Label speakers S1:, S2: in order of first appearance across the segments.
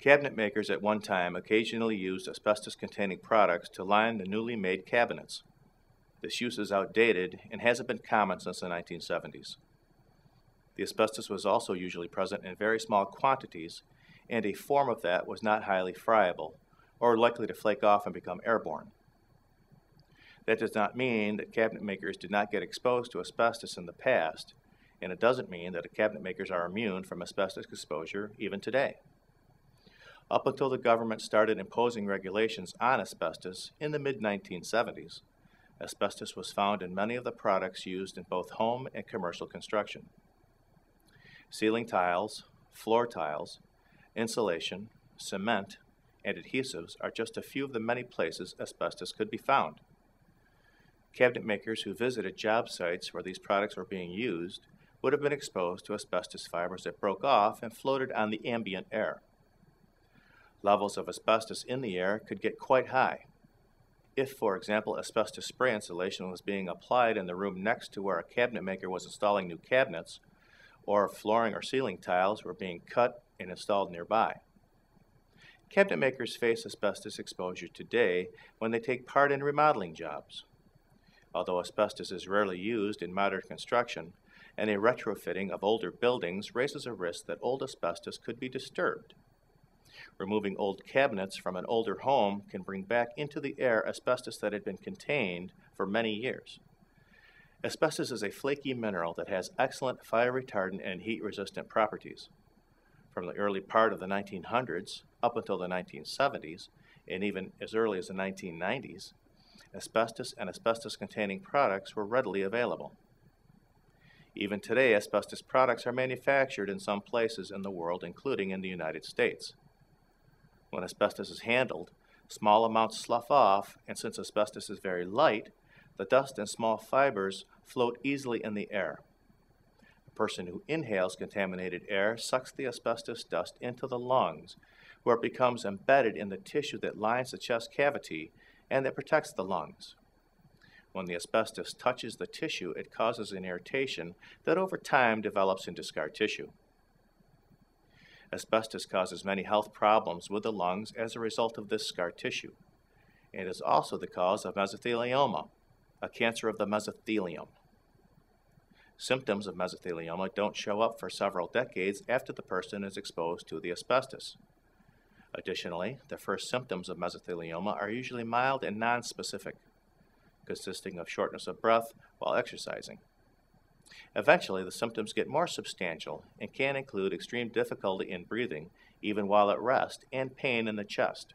S1: Cabinet makers at one time occasionally used asbestos-containing products to line the newly made cabinets. This use is outdated and hasn't been common since the 1970s. The asbestos was also usually present in very small quantities, and a form of that was not highly friable, or likely to flake off and become airborne. That does not mean that cabinet makers did not get exposed to asbestos in the past, and it doesn't mean that the cabinet makers are immune from asbestos exposure even today. Up until the government started imposing regulations on asbestos in the mid-1970s, asbestos was found in many of the products used in both home and commercial construction. Ceiling tiles, floor tiles, insulation, cement, and adhesives are just a few of the many places asbestos could be found. Cabinet makers who visited job sites where these products were being used would have been exposed to asbestos fibers that broke off and floated on the ambient air. Levels of asbestos in the air could get quite high. If, for example, asbestos spray insulation was being applied in the room next to where a cabinet maker was installing new cabinets, or flooring or ceiling tiles were being cut and installed nearby. Cabinet makers face asbestos exposure today when they take part in remodeling jobs. Although asbestos is rarely used in modern construction, and a retrofitting of older buildings raises a risk that old asbestos could be disturbed. Removing old cabinets from an older home can bring back into the air asbestos that had been contained for many years. Asbestos is a flaky mineral that has excellent fire retardant and heat resistant properties. From the early part of the 1900s up until the 1970s, and even as early as the 1990s, asbestos and asbestos-containing products were readily available. Even today, asbestos products are manufactured in some places in the world, including in the United States. When asbestos is handled, small amounts slough off, and since asbestos is very light, the dust and small fibers float easily in the air. A person who inhales contaminated air sucks the asbestos dust into the lungs, where it becomes embedded in the tissue that lines the chest cavity and that protects the lungs. When the asbestos touches the tissue, it causes an irritation that over time develops into scar tissue. Asbestos causes many health problems with the lungs as a result of this scar tissue. It is also the cause of mesothelioma, a cancer of the mesothelium. Symptoms of mesothelioma don't show up for several decades after the person is exposed to the asbestos. Additionally, the first symptoms of mesothelioma are usually mild and nonspecific, consisting of shortness of breath while exercising. Eventually, the symptoms get more substantial and can include extreme difficulty in breathing, even while at rest, and pain in the chest.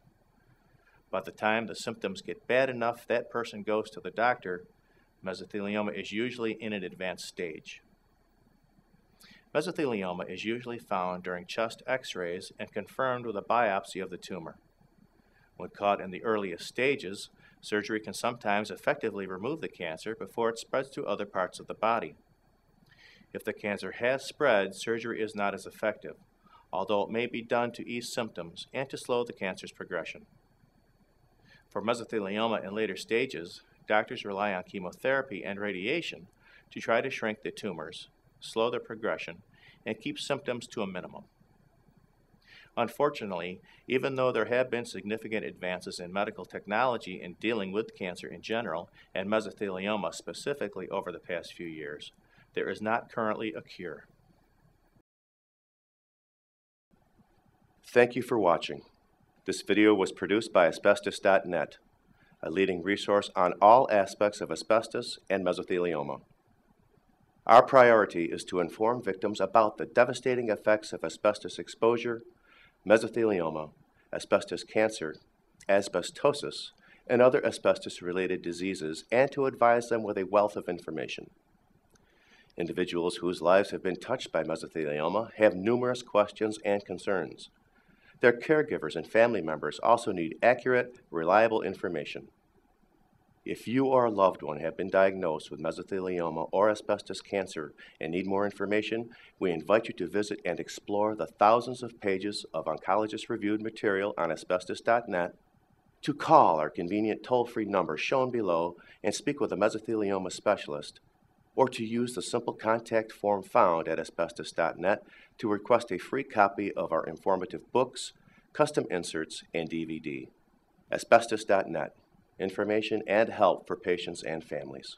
S1: By the time the symptoms get bad enough that person goes to the doctor, mesothelioma is usually in an advanced stage. Mesothelioma is usually found during chest x-rays and confirmed with a biopsy of the tumor. When caught in the earliest stages, surgery can sometimes effectively remove the cancer before it spreads to other parts of the body. If the cancer has spread, surgery is not as effective, although it may be done to ease symptoms and to slow the cancer's progression. For mesothelioma in later stages, doctors rely on chemotherapy and radiation to try to shrink the tumors, slow their progression, and keep symptoms to a minimum. Unfortunately, even though there have been significant advances in medical technology in dealing with cancer in general, and mesothelioma specifically over the past few years, there is not currently a cure. Thank you for watching. This video was produced by Asbestos.Net, a leading resource on all aspects of asbestos and mesothelioma. Our priority is to inform victims about the devastating effects of asbestos exposure, mesothelioma, asbestos cancer, asbestosis, and other asbestos-related diseases, and to advise them with a wealth of information. Individuals whose lives have been touched by mesothelioma have numerous questions and concerns. Their caregivers and family members also need accurate, reliable information. If you or a loved one have been diagnosed with mesothelioma or asbestos cancer and need more information, we invite you to visit and explore the thousands of pages of oncologist-reviewed material on Asbestos.net, to call our convenient toll-free number shown below and speak with a mesothelioma specialist, or to use the simple contact form found at Asbestos.net to request a free copy of our informative books,
S2: custom inserts, and DVD. Asbestos.Net, information and help for patients and families.